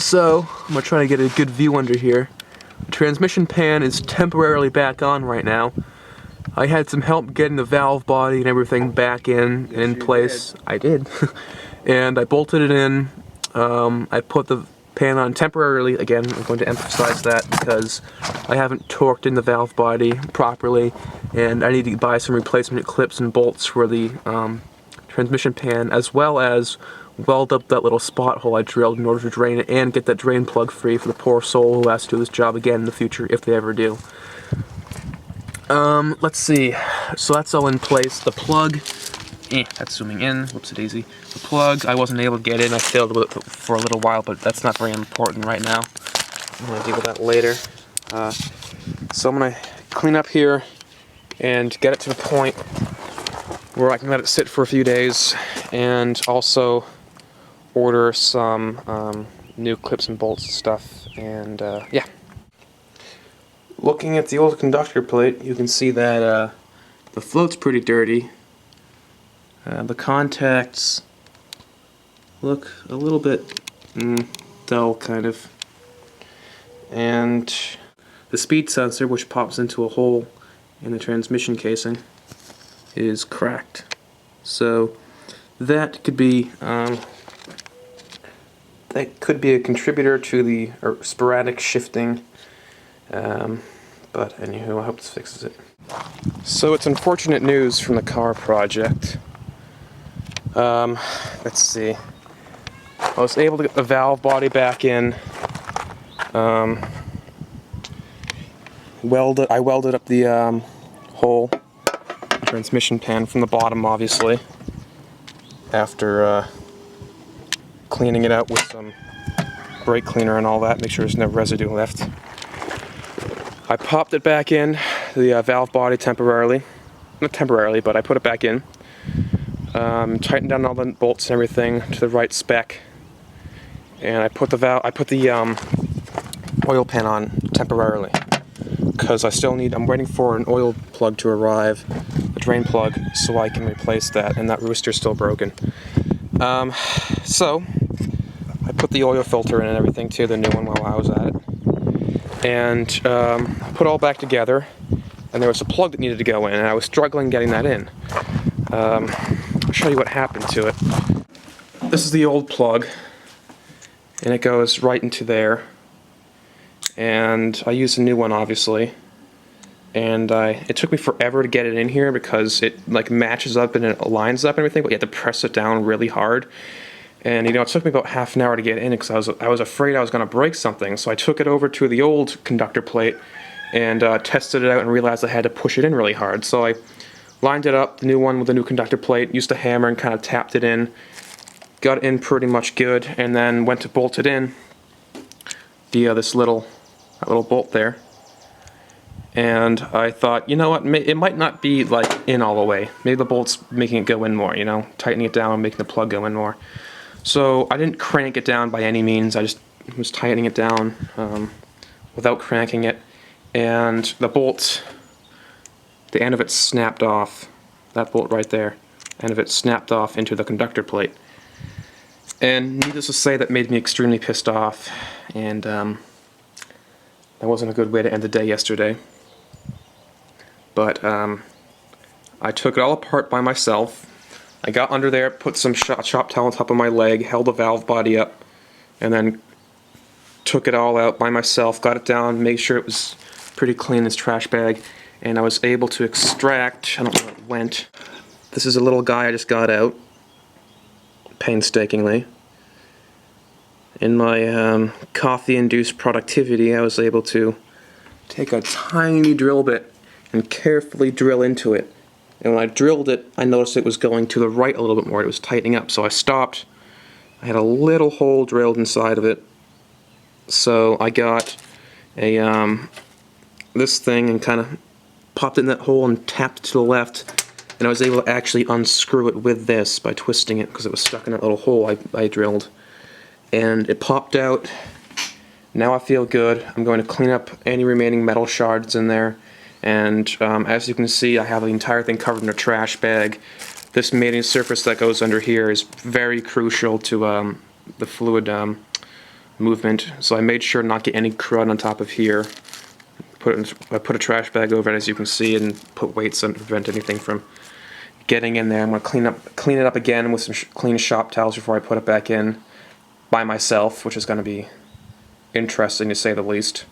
So, I'm going to try to get a good view under here. The transmission pan is temporarily back on right now. I had some help getting the valve body and everything back in place. I did. And I bolted it in. I put the pan on temporarily. Again, I'm going to emphasize that because I haven't torqued in the valve body properly, and I need to buy some replacement clips and bolts for the transmission pan, as well as weld up that little spot hole I drilled in order to drain it and get that drain plug free for the poor soul who has to do this job again in the future, if they ever do. Let's see. So that's all in place. The plug, that's zooming in, whoops-a-daisy. The plug, I wasn't able to get in. I failed with it for a little while, but that's not very important right now. I'm going to deal with that later. So I'm going to clean up here and get it to the point where I can let it sit for a few days, and also order some new clips and bolts and stuff, and yeah. Looking at the old conductor plate, you can see that the float's pretty dirty. The contacts look a little bit dull, kind of. And the speed sensor, which pops into a hole in the transmission casing, is cracked. So that could be a contributor to the sporadic shifting. But anywho, I hope this fixes it. So it's unfortunate news from the car project. Let's see. I was able to get the valve body back in. I welded up the hole, the transmission pan from the bottom, obviously, after cleaning it out with some brake cleaner and all that, make sure there's no residue left. I popped it back in, the valve body temporarily. Not temporarily, but I put it back in. Tightened down all the bolts and everything to the right spec. And I put the oil pan on temporarily, because I'm waiting for an oil plug to arrive, a drain plug, so I can replace that, and that rooster's still broken. So I put the oil filter in and everything too, the new one, while I was at it. And put it all back together, and there was a plug that needed to go in, and I was struggling getting that in. I'll show you what happened to it. This is the old plug, and it goes right into there. And I used a new one, obviously, and it took me forever to get it in here because it like matches up and it lines up and everything, but you have to press it down really hard. And it took me about half an hour to get in it because I was afraid I was going to break something. So I took it over to the old conductor plate and tested it out and realized I had to push it in really hard. So I lined it up, the new one with the new conductor plate, used a hammer and kind of tapped it in, got it in pretty much good, and then went to bolt it in, this little bolt there. And I thought, you know what, it might not be like in all the way. Maybe the bolt's making it go in more, tightening it down and making the plug go in more. So I didn't crank it down by any means. I just was tightening it down without cranking it, and the bolt, the end of it snapped off. That bolt right there, end of it snapped off into the conductor plate. And needless to say, that made me extremely pissed off, and that wasn't a good way to end the day yesterday. But I took it all apart by myself. I got under there, put some shop towel on top of my leg, held the valve body up, and then took it all out by myself, got it down, made sure it was pretty clean, this trash bag, and I was able to extract, I don't know where it went. This is a little guy I just got out, painstakingly. In my coffee-induced productivity, I was able to take a tiny drill bit and carefully drill into it. And when I drilled it, I noticed it was going to the right a little bit more. It was tightening up, so I stopped. I had a little hole drilled inside of it. So I got a this thing and kind of popped it in that hole and tapped it to the left. And I was able to actually unscrew it with this by twisting it because it was stuck in that little hole I drilled. And it popped out. Now I feel good. I'm going to clean up any remaining metal shards in there. And as you can see, I have the entire thing covered in a trash bag. This mating surface that goes under here is very crucial to the fluid movement. So I made sure not to get any crud on top of here. I put a trash bag over it, as you can see, and put weights on to prevent anything from getting in there. I'm going to clean it up again with some clean shop towels before I put it back in by myself, which is going to be interesting to say the least.